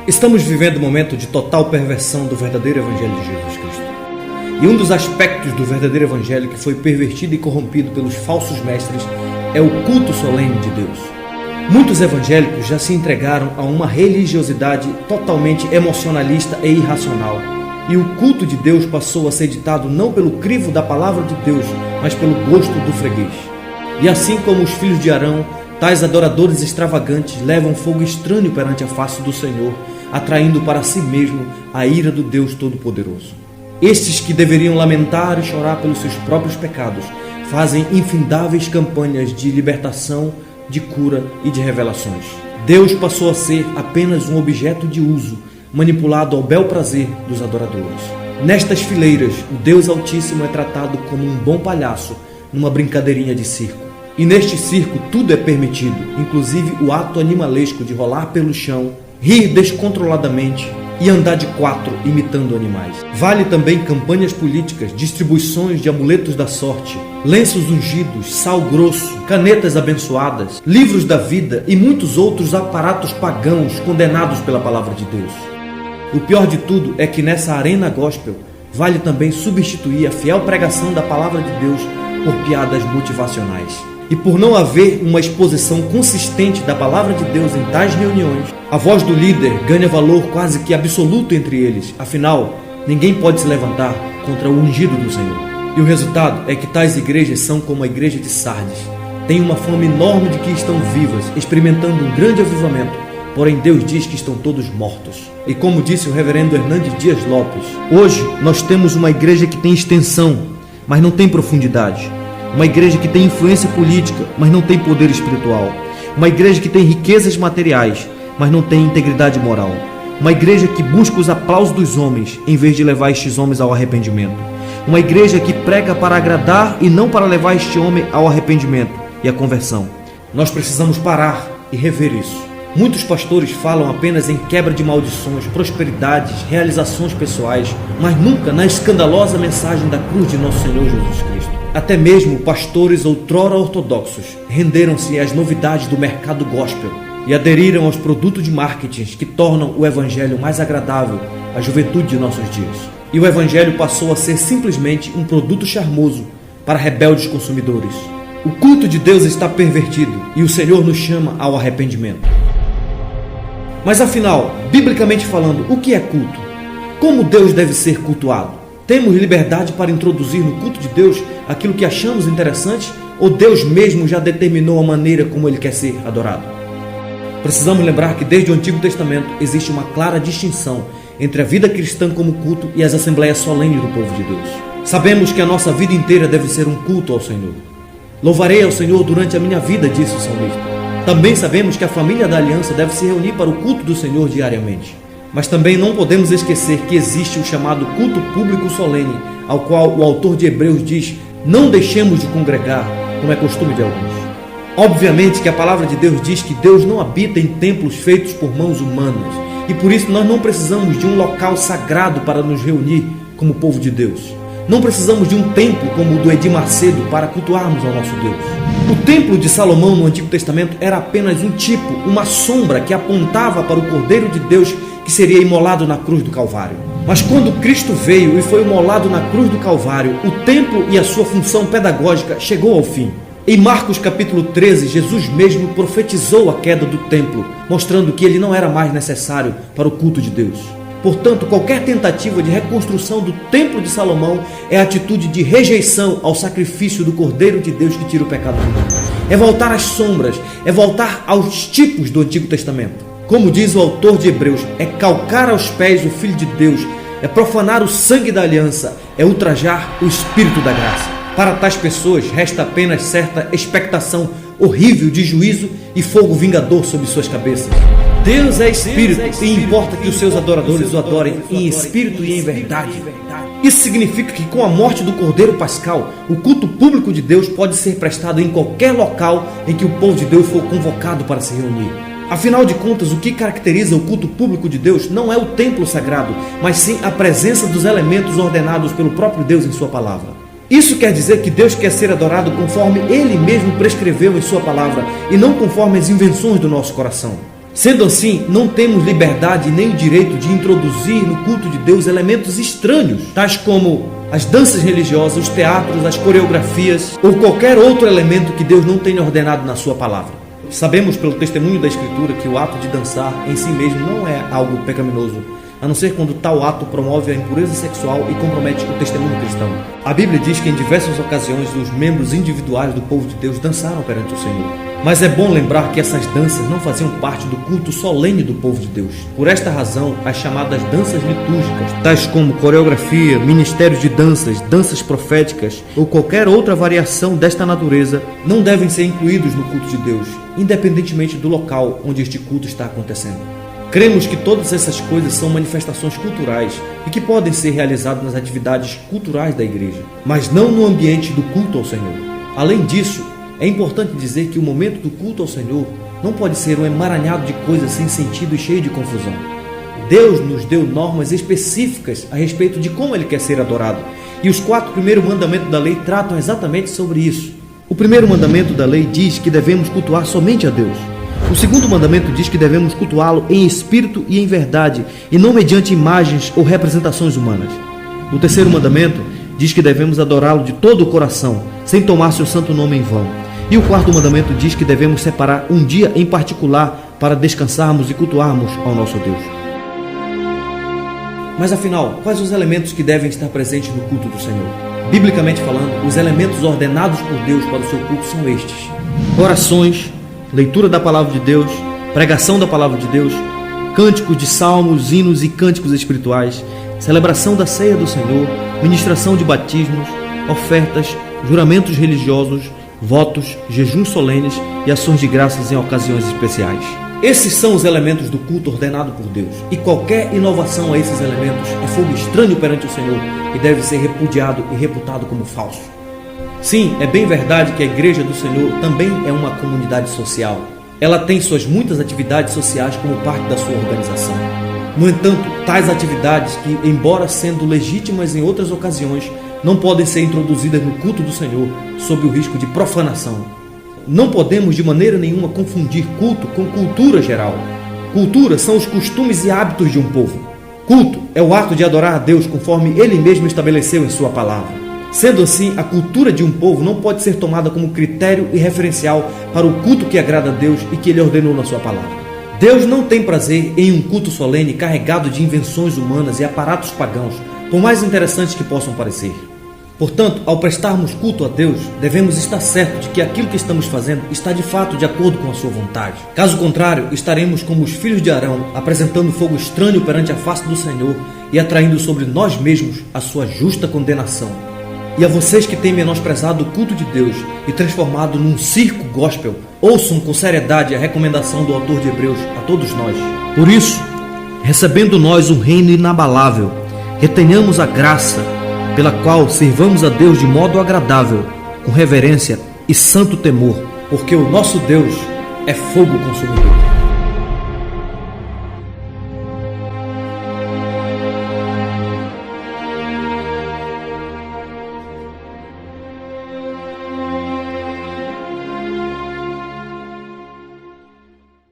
Estamos vivendo um momento de total perversão do verdadeiro Evangelho de Jesus Cristo. E um dos aspectos do verdadeiro Evangelho que foi pervertido e corrompido pelos falsos mestres é o culto solene de Deus. Muitos evangélicos já se entregaram a uma religiosidade totalmente emocionalista e irracional. E o culto de Deus passou a ser ditado não pelo crivo da palavra de Deus, mas pelo gosto do freguês. E assim como os filhos de Arão, tais adoradores extravagantes levam fogo estranho perante a face do Senhor, atraindo para si mesmo a ira do Deus Todo-Poderoso. Estes que deveriam lamentar e chorar pelos seus próprios pecados, fazem infindáveis campanhas de libertação, de cura e de revelações. Deus passou a ser apenas um objeto de uso, manipulado ao bel prazer dos adoradores. Nestas fileiras, o Deus Altíssimo é tratado como um bom palhaço numa brincadeirinha de circo. E neste circo tudo é permitido, inclusive o ato animalesco de rolar pelo chão, rir descontroladamente e andar de quatro imitando animais. Vale também campanhas políticas, distribuições de amuletos da sorte, lenços ungidos, sal grosso, canetas abençoadas, livros da vida e muitos outros aparatos pagãos condenados pela palavra de Deus. O pior de tudo é que nessa arena gospel vale também substituir a fiel pregação da palavra de Deus por piadas motivacionais. E por não haver uma exposição consistente da palavra de Deus em tais reuniões, a voz do líder ganha valor quase que absoluto entre eles. Afinal, ninguém pode se levantar contra o ungido do Senhor. E o resultado é que tais igrejas são como a igreja de Sardes. Têm uma fama enorme de que estão vivas, experimentando um grande avivamento, porém Deus diz que estão todos mortos. E como disse o reverendo Hernandes Dias Lopes, hoje nós temos uma igreja que tem extensão, mas não tem profundidade. Uma igreja que tem influência política, mas não tem poder espiritual. Uma igreja que tem riquezas materiais, mas não tem integridade moral. Uma igreja que busca os aplausos dos homens, em vez de levar estes homens ao arrependimento. Uma igreja que prega para agradar e não para levar este homem ao arrependimento e à conversão. Nós precisamos parar e rever isso. Muitos pastores falam apenas em quebra de maldições, prosperidades, realizações pessoais, mas nunca na escandalosa mensagem da cruz de nosso Senhor Jesus Cristo. Até mesmo pastores outrora ortodoxos renderam-se às novidades do mercado gospel e aderiram aos produtos de marketing que tornam o evangelho mais agradável à juventude de nossos dias. E o evangelho passou a ser simplesmente um produto charmoso para rebeldes consumidores. O culto de Deus está pervertido e o Senhor nos chama ao arrependimento. Mas afinal, biblicamente falando, o que é culto? Como Deus deve ser cultuado? Temos liberdade para introduzir no culto de Deus aquilo que achamos interessante ou Deus mesmo já determinou a maneira como Ele quer ser adorado? Precisamos lembrar que desde o Antigo Testamento existe uma clara distinção entre a vida cristã como culto e as assembleias solenes do povo de Deus. Sabemos que a nossa vida inteira deve ser um culto ao Senhor. Louvarei ao Senhor durante a minha vida, disse o salmista. Também sabemos que a família da aliança deve se reunir para o culto do Senhor diariamente. Mas também não podemos esquecer que existe o chamado culto público solene, ao qual o autor de Hebreus diz: não deixemos de congregar, como é costume de alguns. Obviamente que a palavra de Deus diz que Deus não habita em templos feitos por mãos humanas, e por isso nós não precisamos de um local sagrado para nos reunir como povo de Deus. Não precisamos de um templo como o do Edir Macedo para cultuarmos ao nosso Deus. O templo de Salomão no Antigo Testamento era apenas um tipo, uma sombra que apontava para o Cordeiro de Deus que seria imolado na cruz do Calvário. Mas quando Cristo veio e foi imolado na cruz do Calvário, o templo e a sua função pedagógica chegou ao fim. Em Marcos capítulo 13, Jesus mesmo profetizou a queda do templo, mostrando que ele não era mais necessário para o culto de Deus. Portanto, qualquer tentativa de reconstrução do templo de Salomão é atitude de rejeição ao sacrifício do Cordeiro de Deus que tira o pecado do mundo. É voltar às sombras, é voltar aos tipos do Antigo Testamento. Como diz o autor de Hebreus, é calcar aos pés o Filho de Deus, é profanar o sangue da aliança, é ultrajar o Espírito da graça. Para tais pessoas, resta apenas certa expectação horrível de juízo e fogo vingador sobre suas cabeças. Deus é Espírito e importa que os seus adoradores o adorem em espírito e em verdade. Isso significa que com a morte do Cordeiro Pascal, o culto público de Deus pode ser prestado em qualquer local em que o povo de Deus for convocado para se reunir. Afinal de contas, o que caracteriza o culto público de Deus não é o templo sagrado, mas sim a presença dos elementos ordenados pelo próprio Deus em sua palavra. Isso quer dizer que Deus quer ser adorado conforme Ele mesmo prescreveu em sua palavra e não conforme as invenções do nosso coração. Sendo assim, não temos liberdade nem o direito de introduzir no culto de Deus elementos estranhos, tais como as danças religiosas, os teatros, as coreografias ou qualquer outro elemento que Deus não tenha ordenado na sua palavra. Sabemos pelo testemunho da Escritura que o ato de dançar em si mesmo não é algo pecaminoso, a não ser quando tal ato promove a impureza sexual e compromete o testemunho cristão. A Bíblia diz que em diversas ocasiões os membros individuais do povo de Deus dançaram perante o Senhor. Mas é bom lembrar que essas danças não faziam parte do culto solene do povo de Deus. Por esta razão, as chamadas danças litúrgicas, tais como coreografia, ministérios de danças, danças proféticas ou qualquer outra variação desta natureza, não devem ser incluídos no culto de Deus, independentemente do local onde este culto está acontecendo. Cremos que todas essas coisas são manifestações culturais e que podem ser realizadas nas atividades culturais da igreja, mas não no ambiente do culto ao Senhor. Além disso, é importante dizer que o momento do culto ao Senhor não pode ser um emaranhado de coisas sem sentido e cheio de confusão. Deus nos deu normas específicas a respeito de como Ele quer ser adorado, e os 4 primeiros mandamentos da lei tratam exatamente sobre isso. O primeiro mandamento da lei diz que devemos cultuar somente a Deus. O segundo mandamento diz que devemos cultuá-lo em espírito e em verdade, e não mediante imagens ou representações humanas. O terceiro mandamento diz que devemos adorá-lo de todo o coração, sem tomar seu santo nome em vão. E o quarto mandamento diz que devemos separar um dia em particular para descansarmos e cultuarmos ao nosso Deus. Mas afinal, quais os elementos que devem estar presentes no culto do Senhor? Biblicamente falando, os elementos ordenados por Deus para o seu culto são estes: orações, leitura da palavra de Deus, pregação da palavra de Deus, cânticos de salmos, hinos e cânticos espirituais, celebração da ceia do Senhor, ministração de batismos, ofertas, juramentos religiosos, votos, jejuns solenes e ações de graças em ocasiões especiais. Esses são os elementos do culto ordenado por Deus, e qualquer inovação a esses elementos é fogo estranho perante o Senhor e deve ser repudiado e reputado como falso. Sim, é bem verdade que a Igreja do Senhor também é uma comunidade social. Ela tem suas muitas atividades sociais como parte da sua organização. No entanto, tais atividades que, embora sendo legítimas em outras ocasiões, não podem ser introduzidas no culto do Senhor sob o risco de profanação. Não podemos de maneira nenhuma confundir culto com cultura geral. Cultura são os costumes e hábitos de um povo. Culto é o ato de adorar a Deus conforme Ele mesmo estabeleceu em sua palavra. Sendo assim, a cultura de um povo não pode ser tomada como critério e referencial para o culto que agrada a Deus e que Ele ordenou na sua palavra. Deus não tem prazer em um culto solene carregado de invenções humanas e aparatos pagãos, por mais interessantes que possam parecer. Portanto, ao prestarmos culto a Deus, devemos estar certos de que aquilo que estamos fazendo está de fato de acordo com a sua vontade. Caso contrário, estaremos como os filhos de Arão, apresentando fogo estranho perante a face do Senhor e atraindo sobre nós mesmos a sua justa condenação. E a vocês que têm menosprezado o culto de Deus e transformado num circo gospel, ouçam com seriedade a recomendação do autor de Hebreus a todos nós. Por isso, recebendo nós um reino inabalável, retenhamos a graça pela qual servamos a Deus de modo agradável, com reverência e santo temor, porque o nosso Deus é fogo consumidor.